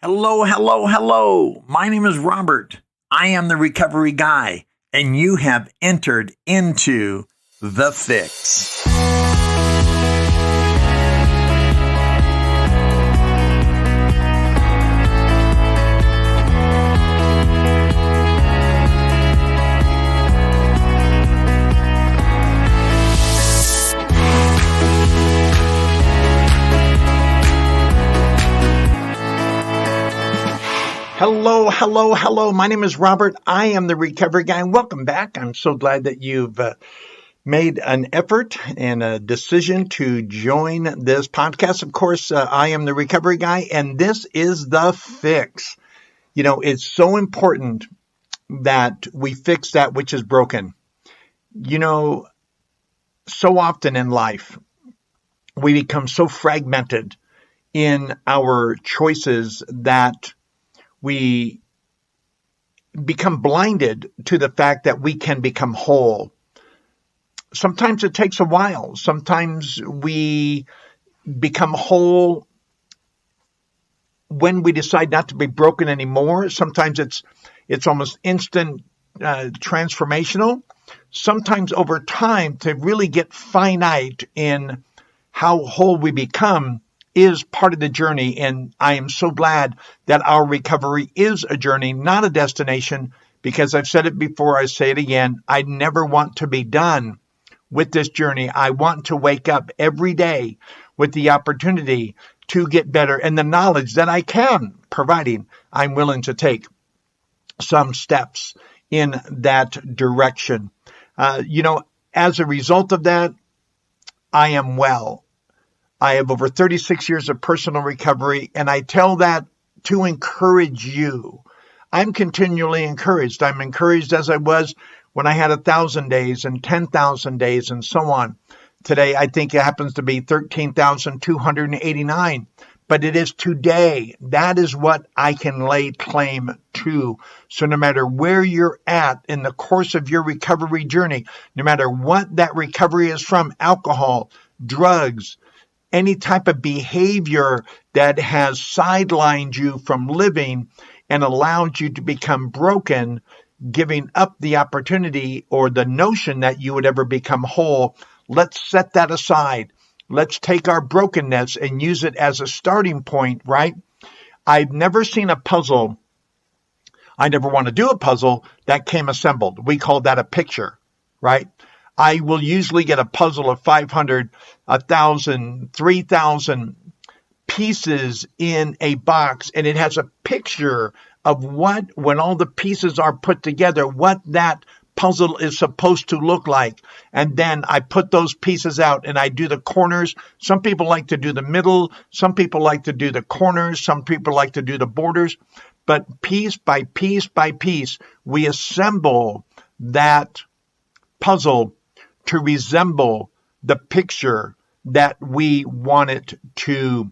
Hello, hello, hello. My name is Robert. I am the recovery guy, and you have entered into The Fix. Hello, hello, hello. My name is Robert. I am the recovery guy. Welcome back. I'm so glad that you've made an effort and a decision to join this podcast. Of course, I am the recovery guy, and this is The Fix. You know, it's so important that we fix that which is broken. You know, so often in life, we become so fragmented in our choices that we become blinded to the fact that we can become whole. Sometimes it takes a while. Sometimes we become whole when we decide not to be broken anymore. Sometimes it's almost instant transformational. Sometimes over time, to really get finite in how whole we become is part of the journey, and I am so glad that our recovery is a journey, not a destination, because I've said it before, I say it again, I never want to be done with this journey. I want to wake up every day with the opportunity to get better and the knowledge that I can, providing I'm willing to take some steps in that direction. As a result of that, I am well. I have over 36 years of personal recovery, and I tell that to encourage you. I'm continually encouraged. I'm encouraged as I was when I had 1,000 days and 10,000 days and so on. Today, I think it happens to be 13,289, but it is today. That is what I can lay claim to. So no matter where you're at in the course of your recovery journey, no matter what that recovery is from, alcohol, drugs, any type of behavior that has sidelined you from living and allowed you to become broken, giving up the opportunity or the notion that you would ever become whole, let's set that aside. Let's take our brokenness and use it as a starting point, right? I've never seen a puzzle. I never want to do a puzzle that came assembled. We call that a picture, right? I will usually get a puzzle of 500, 1,000, 3,000 pieces in a box, and it has a picture of what, when all the pieces are put together, what that puzzle is supposed to look like. And then I put those pieces out and I do the corners. Some people like to do the middle. Some people like to do the corners. Some people like to do the borders. But piece by piece by piece, we assemble that puzzle to resemble the picture that we want it to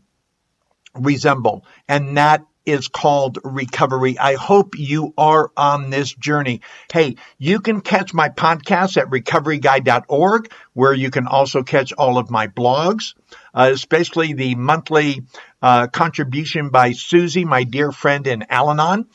resemble. And that is called recovery. I hope you are on this journey. Hey, you can catch my podcast at recoveryguy.org, where you can also catch all of my blogs, especially the monthly contribution by Susie, my dear friend in Al-Anon.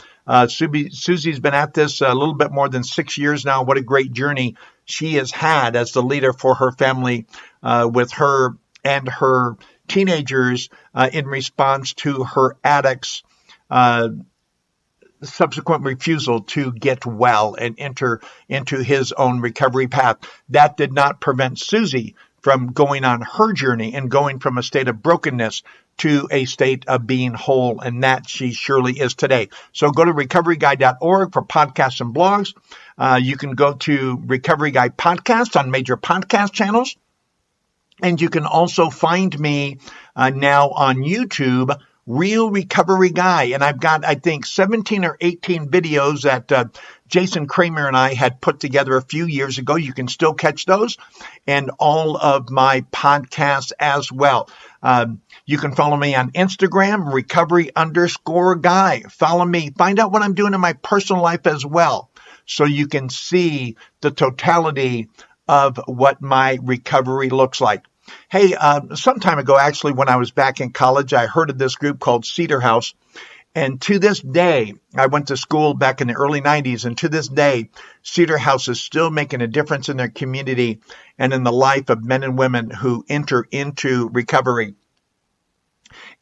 Susie's been at this a little bit more than 6 years now. What a great journey she has had as the leader for her family with her and her teenagers in response to her addicts' subsequent refusal to get well and enter into his own recovery path. That did not prevent Susie from going on her journey and going from a state of brokenness to a state of being whole, and that she surely is today. So go to recoveryguy.org for podcasts and blogs. You can go to Recovery Guy Podcast on major podcast channels. And you can also find me now on YouTube, Real Recovery Guy. And I've got, I think, 17 or 18 videos that Jason Kramer and I had put together a few years ago. You can still catch those and all of my podcasts as well. You can follow me on Instagram, recovery_guy. Follow me. Find out what I'm doing in my personal life as well, so you can see the totality of what my recovery looks like. Hey, some time ago, actually, when I was back in college, I heard of this group called Cedar House. And to this day, I went to school back in the early 90s, and to this day, Cedar House is still making a difference in their community and in the life of men and women who enter into recovery.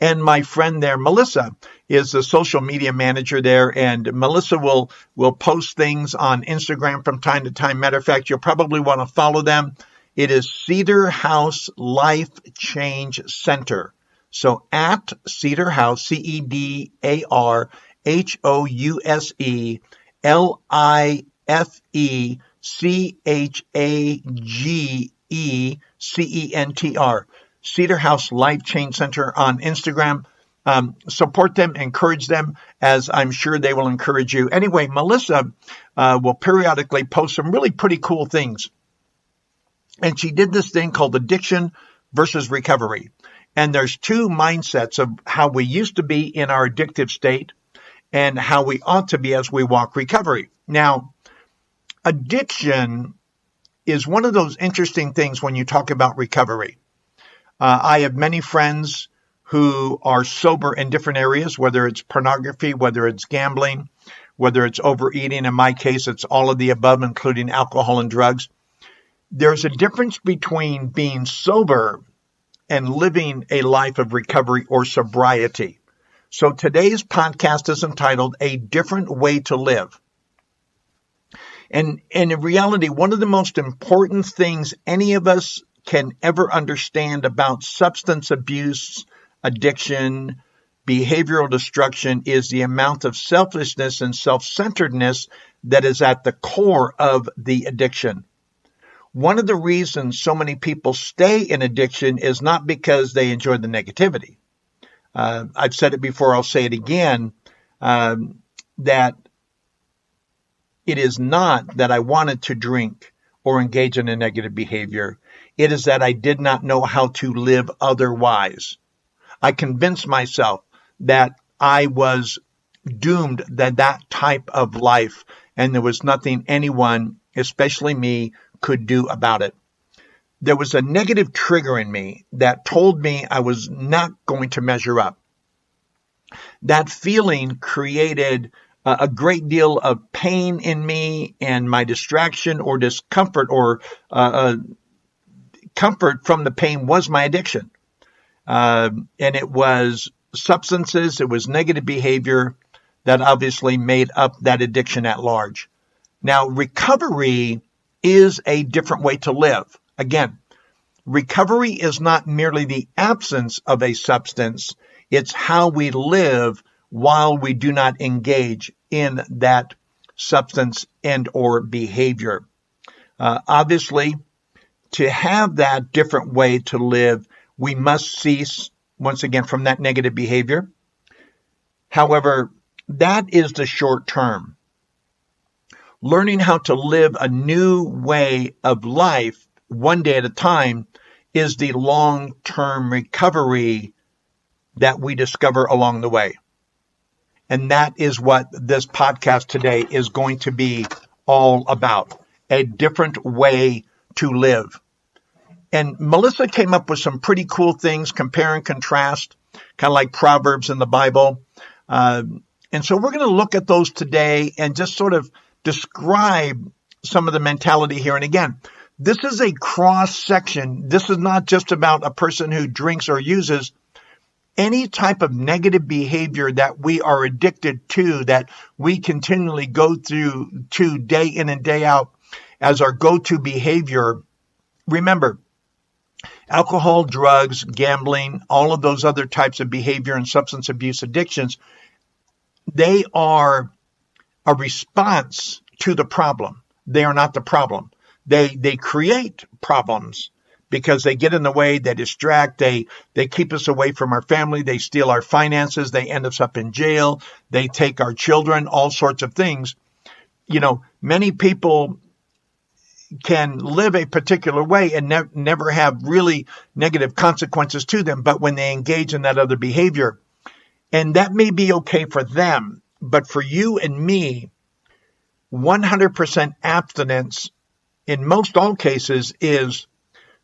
And my friend there, Melissa, is the social media manager there, and Melissa will post things on Instagram from time to time. Matter of fact, you'll probably want to follow them. It is Cedar House Life Change Center. So at Cedar House, CedarHouseCedarHageCentr, Cedar House Life Change Center on Instagram. Support them, encourage them, as I'm sure they will encourage you. Anyway, Melissa will periodically post some really pretty cool things. And she did this thing called addiction versus recovery. And there's two mindsets of how we used to be in our addictive state and how we ought to be as we walk recovery. Now, addiction is one of those interesting things when you talk about recovery. I have many friends who are sober in different areas, whether it's pornography, whether it's gambling, whether it's overeating. In my case, it's all of the above, including alcohol and drugs. There's a difference between being sober and living a life of recovery or sobriety. So today's podcast is entitled A Different Way to Live. And in reality, one of the most important things any of us can ever understand about substance abuse, addiction, behavioral destruction is the amount of selfishness and self-centeredness that is at the core of the addiction. One of the reasons so many people stay in addiction is not because they enjoy the negativity. I've said it before, I'll say it again, that it is not that I wanted to drink or engage in a negative behavior. It is that I did not know how to live otherwise. I convinced myself that I was doomed to that type of life, and there was nothing anyone, especially me, could do about it. There was a negative trigger in me that told me I was not going to measure up. That feeling created a great deal of pain in me, and my distraction or discomfort or comfort from the pain was my addiction. And it was substances, it was negative behavior that obviously made up that addiction at large. Now, recovery is a different way to live. Again, recovery is not merely the absence of a substance, it's how we live while we do not engage in that substance and or behavior. Obviously, to have that different way to live, we must cease, once again, from that negative behavior. However, that is the short term. Learning how to live a new way of life, one day at a time, is the long-term recovery that we discover along the way. And that is what this podcast today is going to be all about. A different way to live. And Melissa came up with some pretty cool things, compare and contrast, kind of like Proverbs in the Bible. And so we're going to look at those today and just sort of describe some of the mentality here. And again, this is a cross section. This is not just about a person who drinks or uses. Any type of negative behavior that we are addicted to, that we continually go through to day in and day out as our go-to behavior. Remember, alcohol, drugs, gambling, all of those other types of behavior and substance abuse addictions, they are a response to the problem. They are not the problem. They create problems because they get in the way, they distract, they keep us away from our family, they steal our finances, they end us up in jail, they take our children, all sorts of things. You know, many people can live a particular way and never have really negative consequences to them, but when they engage in that other behavior, and that may be okay for them, but for you and me, 100% abstinence in most all cases is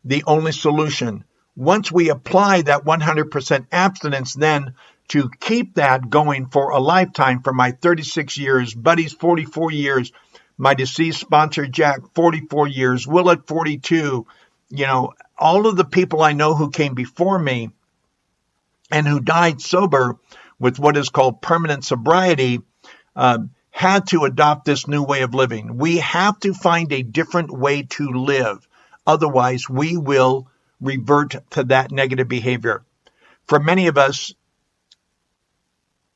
the only solution. Once we apply that 100% abstinence, then to keep that going for a lifetime for my 36 years, Buddy's 44 years, my deceased sponsor, Jack, 44 years, Will at 42, all of the people I know who came before me and who died sober with what is called permanent sobriety, had to adopt this new way of living. We have to find a different way to live. Otherwise, we will revert to that negative behavior. For many of us,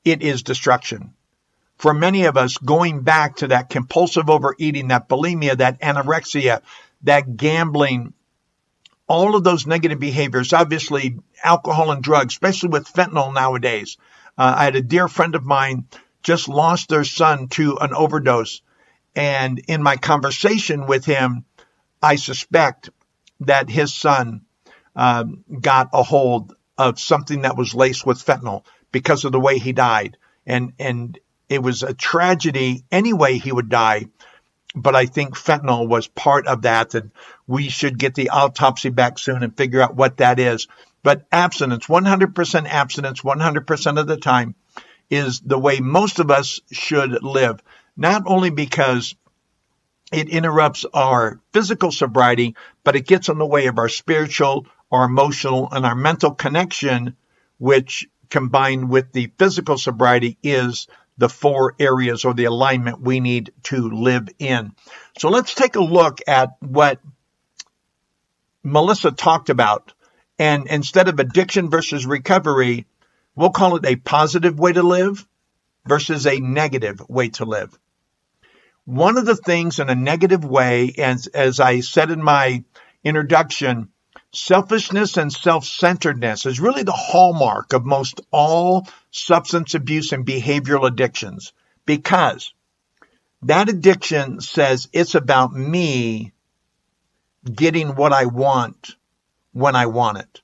it is destruction. For many of us, going back to that compulsive overeating, that bulimia, that anorexia, that gambling, all of those negative behaviors, obviously alcohol and drugs, especially with fentanyl nowadays. I had a dear friend of mine just lost their son to an overdose. And in my conversation with him, I suspect that his son got a hold of something that was laced with fentanyl because of the way he died. And it was a tragedy any way he would die. But I think fentanyl was part of that, and we should get the autopsy back soon and figure out what that is. But abstinence, 100% abstinence, 100% of the time, is the way most of us should live. Not only because it interrupts our physical sobriety, but it gets in the way of our spiritual, our emotional, and our mental connection, which combined with the physical sobriety is the 4 areas or the alignment we need to live in. So let's take a look at what Melissa talked about. And instead of addiction versus recovery, we'll call it a positive way to live versus a negative way to live. One of the things in a negative way, as I said in my introduction, selfishness and self-centeredness is really the hallmark of most all substance abuse and behavioral addictions, because that addiction says it's about me getting what I want when I want it.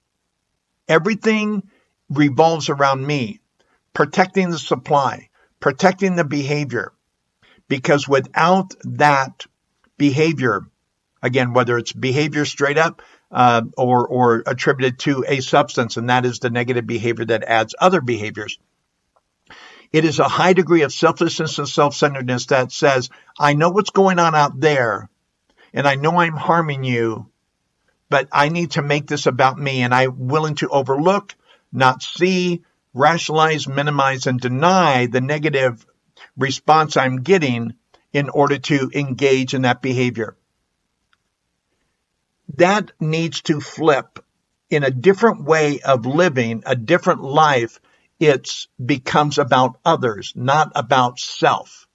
Everything revolves around me, protecting the supply, protecting the behavior, because without that behavior, again, whether it's behavior straight up, or attributed to a substance, and that is the negative behavior that adds other behaviors. It is a high degree of selfishness and self-centeredness that says, I know what's going on out there, and I know I'm harming you, but I need to make this about me, and I'm willing to overlook, not see, rationalize, minimize, and deny the negative response I'm getting in order to engage in that behavior. That needs to flip in a different way of living, a different life. It becomes about others, not about self.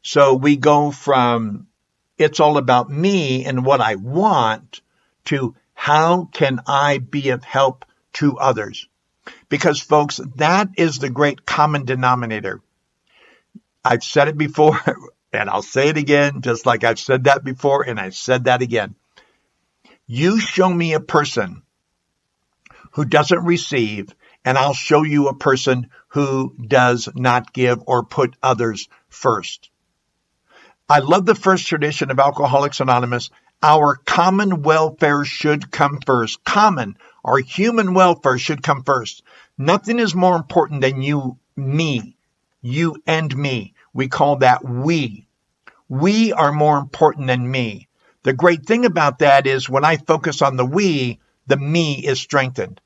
So we go from it's all about me and what I want to how can I be of help to others? Because, folks, that is the great common denominator. I've said it before, and I'll say it again, just like I've said that before, and I've said that again. You show me a person who doesn't receive, and I'll show you a person who does not give or put others first. I love the first tradition of Alcoholics Anonymous. Our common welfare should come first. Our human welfare should come first. Nothing is more important than you and me. We call that we. We are more important than me. The great thing about that is when I focus on the we, the me is strengthened.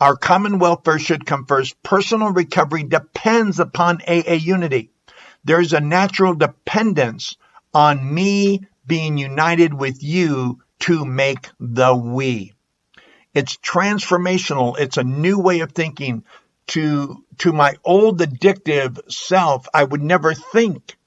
Our common welfare should come first. Personal recovery depends upon AA unity. There's a natural dependence on me being united with you to make the we. It's transformational. It's a new way of thinking. To my old addictive self, I would never think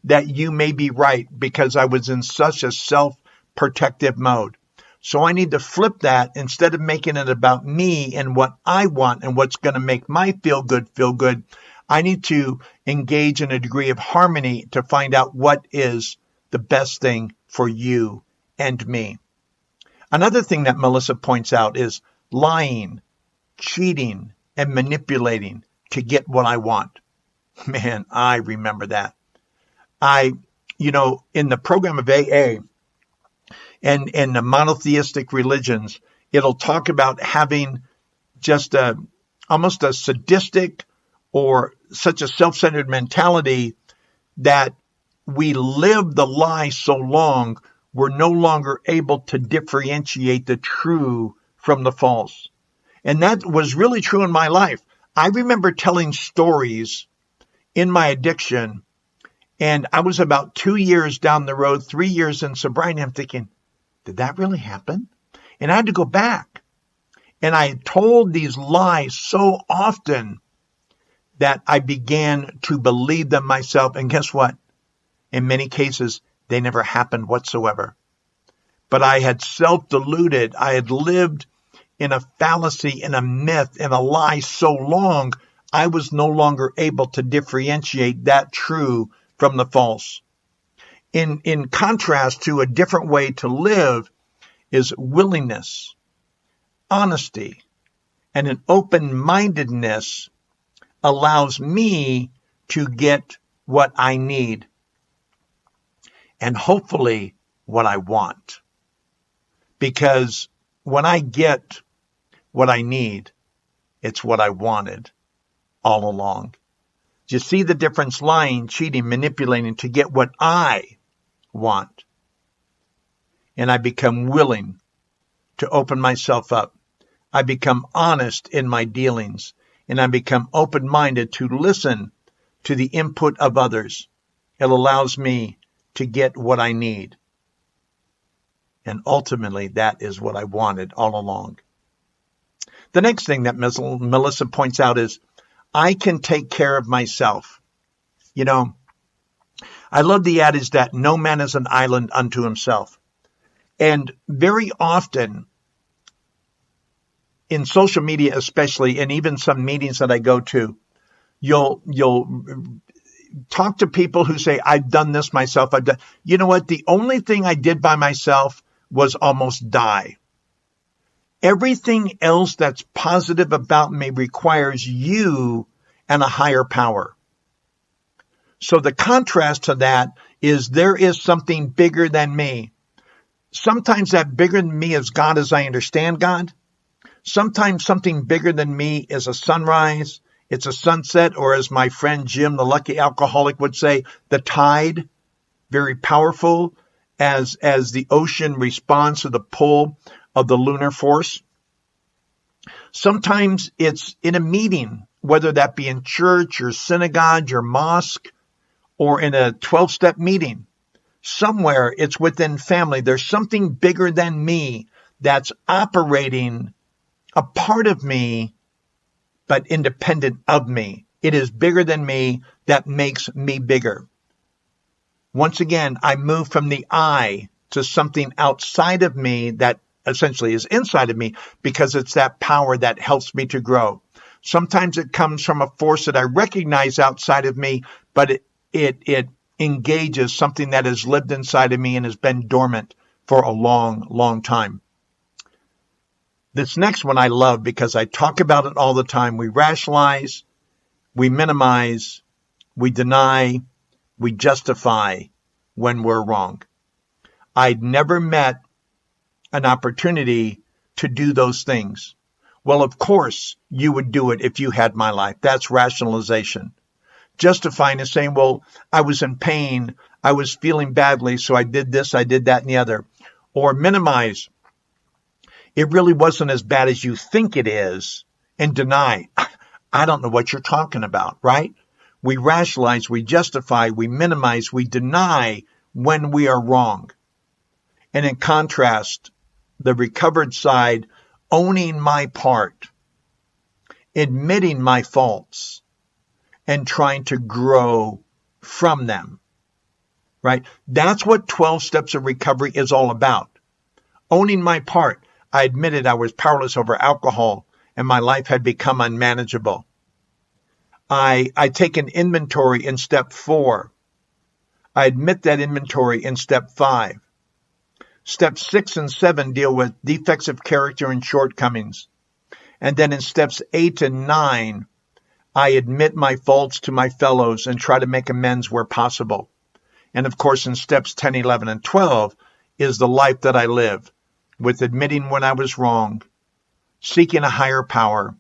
that you may be right because I was in such a self-protective mode. So I need to flip that. Instead of making it about me and what I want and what's going to make my feel good, I need to engage in a degree of harmony to find out what is the best thing for you and me. Another thing that Melissa points out is lying, cheating, and manipulating to get what I want. Man, I remember that. In the program of AA and the monotheistic religions, it'll talk about having just a almost a sadistic or such a self-centered mentality that we live the lie so long, we're no longer able to differentiate the true from the false. And that was really true in my life. I remember telling stories in my addiction, and I was about 2 years down the road, 3 years in sobriety. I'm thinking, did that really happen? And I had to go back. And I told these lies so often that I began to believe them myself. And guess what? In many cases, they never happened whatsoever. But I had self-deluded. I had lived in a fallacy, in a myth, in a lie so long, I was no longer able to differentiate that true from the false. In contrast to a different way to live is willingness, honesty, and an open-mindedness allows me to get what I need and hopefully what I want. Because when I get what I need, it's what I wanted all along. Do you see the difference? Lying, cheating, manipulating to get what I want. And I become willing to open myself up. I become honest in my dealings. And I become open-minded to listen to the input of others. It allows me to get what I need. And ultimately, that is what I wanted all along. The next thing that Melissa points out is, I can take care of myself. You know, I love the adage that no man is an island unto himself. And very often, in social media especially, and even some meetings that I go to, you'll talk to people who say, I've done this myself. You know what? The only thing I did by myself was almost die. Everything else that's positive about me requires you and a higher power. So the contrast to that is there is something bigger than me. Sometimes that bigger than me is God as I understand God. Sometimes something bigger than me is a sunrise, it's a sunset, or as my friend Jim, the lucky alcoholic, would say, the tide, very powerful as the ocean responds to the pull of the lunar force. Sometimes it's in a meeting, whether that be in church or synagogue or mosque or in a 12-step meeting. Somewhere it's within family. There's something bigger than me that's operating a part of me, but independent of me. It is bigger than me that makes me bigger. Once again, I move from the I to something outside of me that essentially is inside of me because it's that power that helps me to grow. Sometimes it comes from a force that I recognize outside of me, but it engages something that has lived inside of me and has been dormant for a long, long time. This next one I love because I talk about it all the time. We rationalize, we minimize, we deny, we justify when we're wrong. I'd never met an opportunity to do those things. Well, of course, you would do it if you had my life. That's rationalization. Justifying is saying, well, I was in pain, I was feeling badly, so I did this, I did that, and the other. Or minimize. It really wasn't as bad as you think it is. And deny. I don't know what you're talking about, right? We rationalize, we justify, we minimize, we deny when we are wrong. And in contrast, the recovered side, owning my part, admitting my faults, and trying to grow from them, right? That's what 12 steps of recovery is all about. Owning my part. I admitted I was powerless over alcohol and my life had become unmanageable. I take an inventory in step 4. I admit that inventory in step 5. Steps 6 and 7 deal with defects of character and shortcomings. And then in steps 8 and 9, I admit my faults to my fellows and try to make amends where possible. And of course, in steps 10, 11, and 12 is the life that I live, with admitting when I was wrong, seeking a higher power,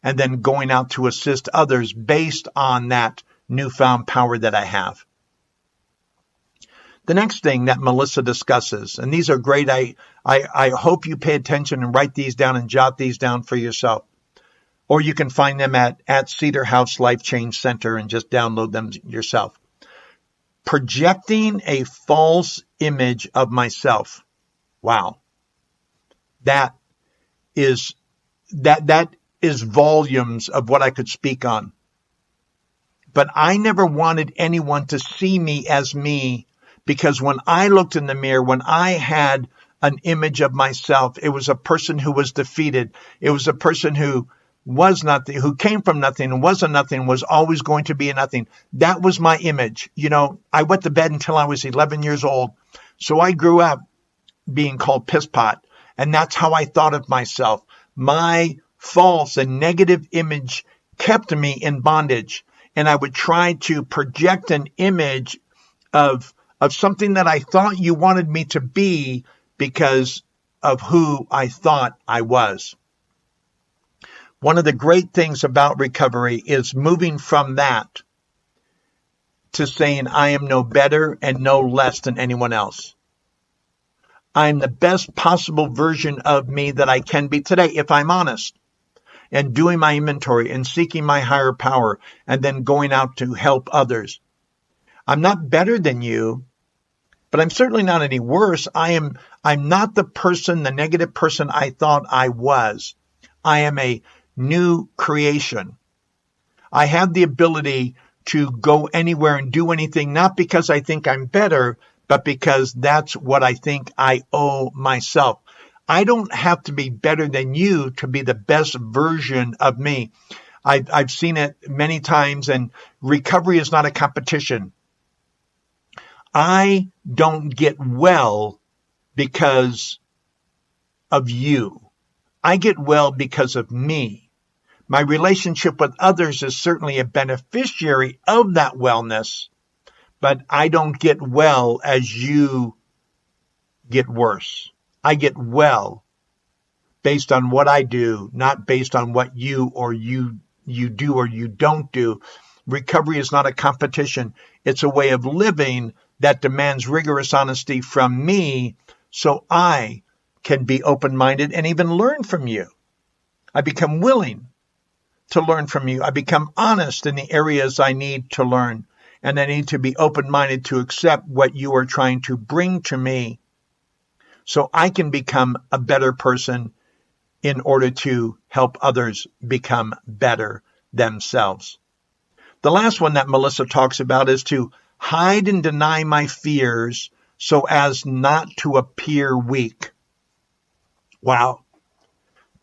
and then going out to assist others based on that newfound power that I have. The next thing that Melissa discusses, and these are great, I hope you pay attention and write these down and jot these down for yourself. Or you can find them at Cedar House Life Change Center and just download them yourself. Projecting a false image of myself. Wow. That is volumes of what I could speak on. But I never wanted anyone to see me as me, because when I looked in the mirror, when I had an image of myself, it was a person who was defeated. It was a person who was nothing, who came from nothing and was a nothing, was always going to be a nothing. That was my image. I wet the bed until I was 11 years old. So I grew up being called piss pot. And that's how I thought of myself. My false and negative image kept me in bondage. And I would try to project an image of something that I thought you wanted me to be because of who I thought I was. One of the great things about recovery is moving from that to saying I am no better and no less than anyone else. I'm the best possible version of me that I can be today, if I'm honest, and doing my inventory and seeking my higher power and then going out to help others. I'm not better than you, but I'm certainly not any worse. I'm not the negative person I thought I was. I am a new creation. I have the ability to go anywhere and do anything, not because I think I'm better, but because that's what I think I owe myself. I don't have to be better than you to be the best version of me. I've seen it many times, and recovery is not a competition. I don't get well because of you. I get well because of me. My relationship with others is certainly a beneficiary of that wellness, but I don't get well as you get worse. I get well based on what I do, not based on what you do or you don't do. Recovery is not a competition. It's a way of living that demands rigorous honesty from me so I can be open-minded and even learn from you. I become willing to learn from you. I become honest in the areas I need to learn. And I need to be open-minded to accept what you are trying to bring to me so I can become a better person in order to help others become better themselves. The last one that Melissa talks about is to hide and deny my fears so as not to appear weak. Wow.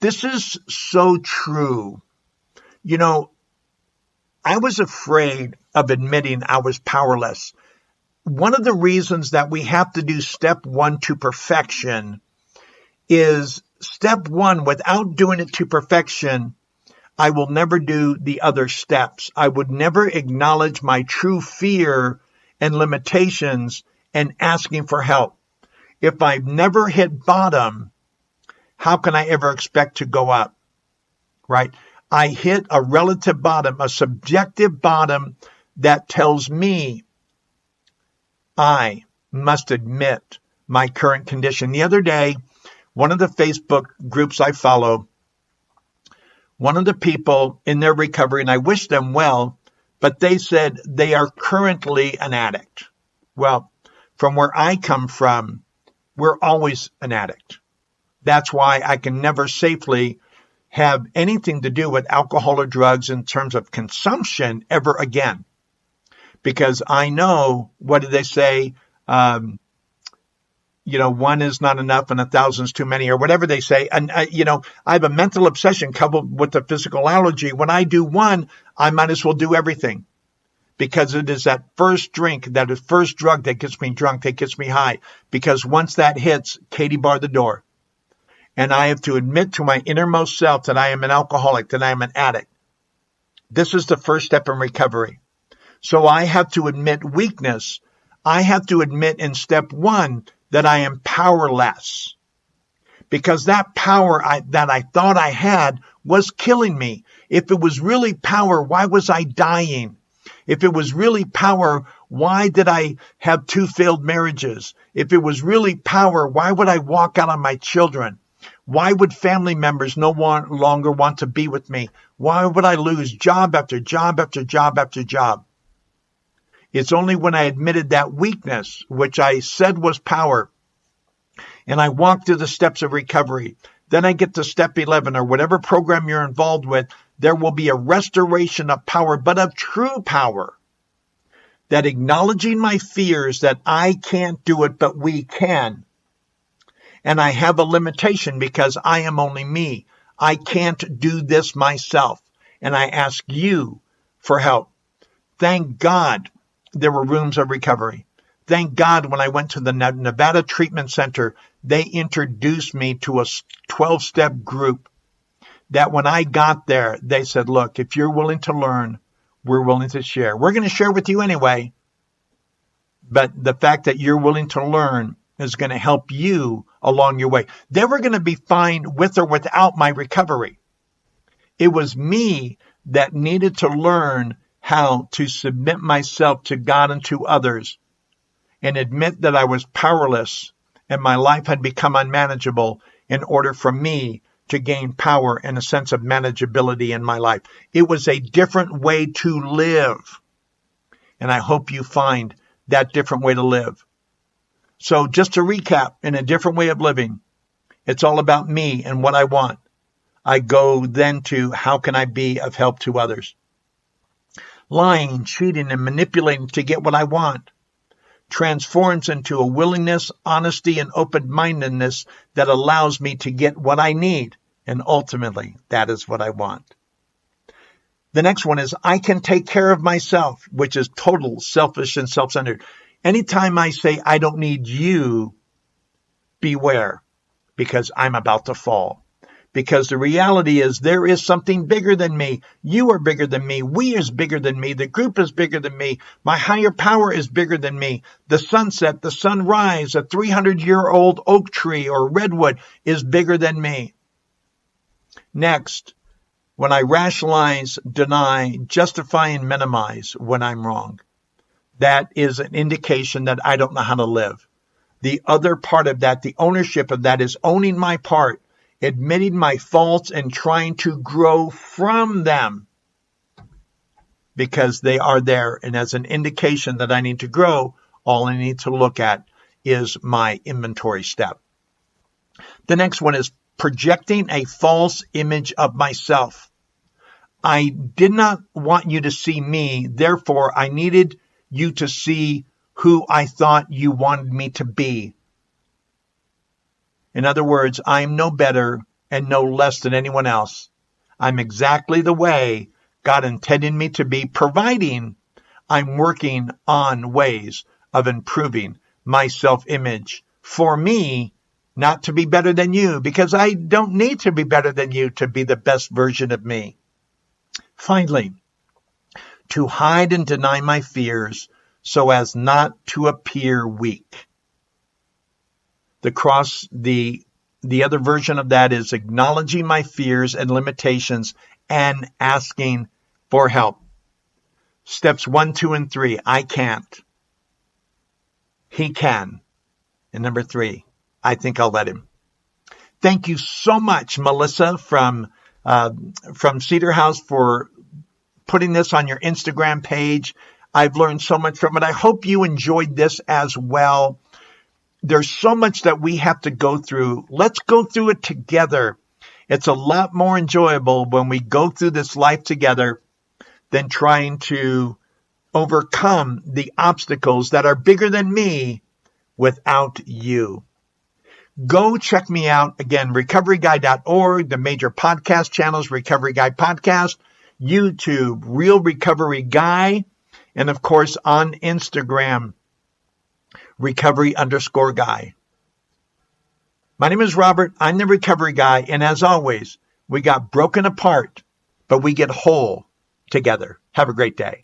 This is so true. I was afraid of admitting I was powerless. One of the reasons that we have to do step 1 to perfection is step 1, without doing it to perfection, I will never do the other steps. I would never acknowledge my true fear and limitations and asking for help. If I've never hit bottom, how can I ever expect to go up? Right? I hit a relative bottom, a subjective bottom that tells me I must admit my current condition. The other day, one of the Facebook groups I follow, one of the people in their recovery, and I wish them well, but they said they are currently an addict. Well, from where I come from, we're always an addict. That's why I can never safely have anything to do with alcohol or drugs in terms of consumption ever again. Because I know, what do they say? One is not enough and 1,000 is too many, or whatever they say. And, I have a mental obsession coupled with a physical allergy. When I do one, I might as well do everything. Because it is that first drink, that first drug that gets me drunk, that gets me high. Because once that hits, Katie barred the door. And I have to admit to my innermost self that I am an alcoholic, that I am an addict. This is the first step in recovery. So I have to admit weakness. I have to admit in step 1 that I am powerless. because that power that I thought I had was killing me. If it was really power, why was I dying? If it was really power, why did I have 2 failed marriages? If it was really power, why would I walk out on my children? Why would family members no longer want to be with me? Why would I lose job after job after job after job? It's only when I admitted that weakness, which I said was power, and I walk through the steps of recovery. Then I get to step 11 or whatever program you're involved with. There will be a restoration of power, but of true power. That acknowledging my fears that I can't do it, but we can. And I have a limitation because I am only me. I can't do this myself. And I ask you for help. Thank God there were rooms of recovery. Thank God when I went to the Nevada Treatment Center, they introduced me to a 12-step group that when I got there, they said, look, if you're willing to learn, we're willing to share. We're going to share with you anyway. But the fact that you're willing to learn is going to help you along your way. They were going to be fine with or without my recovery. It was me that needed to learn how to submit myself to God and to others and admit that I was powerless and my life had become unmanageable in order for me to gain power and a sense of manageability in my life. It was a different way to live. And I hope you find that different way to live. So just to recap, in a different way of living, it's all about me and what I want. I go then to how can I be of help to others? Lying, cheating, and manipulating to get what I want transforms into a willingness, honesty, and open-mindedness that allows me to get what I need. And ultimately, that is what I want. The next one is I can take care of myself, which is total selfish and self-centered. Anytime I say I don't need you, beware, because I'm about to fall. Because the reality is there is something bigger than me. You are bigger than me. We is bigger than me. The group is bigger than me. My higher power is bigger than me. The sunset, the sunrise, a 300-year-old oak tree or redwood is bigger than me. Next, when I rationalize, deny, justify, and minimize when I'm wrong, that is an indication that I don't know how to live. The other part of that, the ownership of that, is owning my part, admitting my faults and trying to grow from them because they are there. And as an indication that I need to grow, all I need to look at is my inventory step. The next one is projecting a false image of myself. I did not want you to see me, therefore I needed you to see who I thought you wanted me to be. In other words, I'm no better and no less than anyone else. I'm exactly the way God intended me to be, providing I'm working on ways of improving my self-image for me, not to be better than you, because I don't need to be better than you to be the best version of me. Finally, to hide and deny my fears so as not to appear weak. The other version of that is acknowledging my fears and limitations and asking for help. Steps 1, 2, and 3. I can't. He can. And number 3, I think I'll let him. Thank you so much, Melissa from Cedar House, for putting this on your Instagram page. I've learned so much from it. I hope you enjoyed this as well. There's so much that we have to go through. Let's go through it together. It's a lot more enjoyable when we go through this life together than trying to overcome the obstacles that are bigger than me without you. Go check me out. Again, recoveryguy.org, the major podcast channels, Recovery Guy Podcast, YouTube, Real Recovery Guy, and of course on Instagram, recovery_guy. My name is Robert. I'm the Recovery Guy. And as always, we got broken apart, but we get whole together. Have a great day.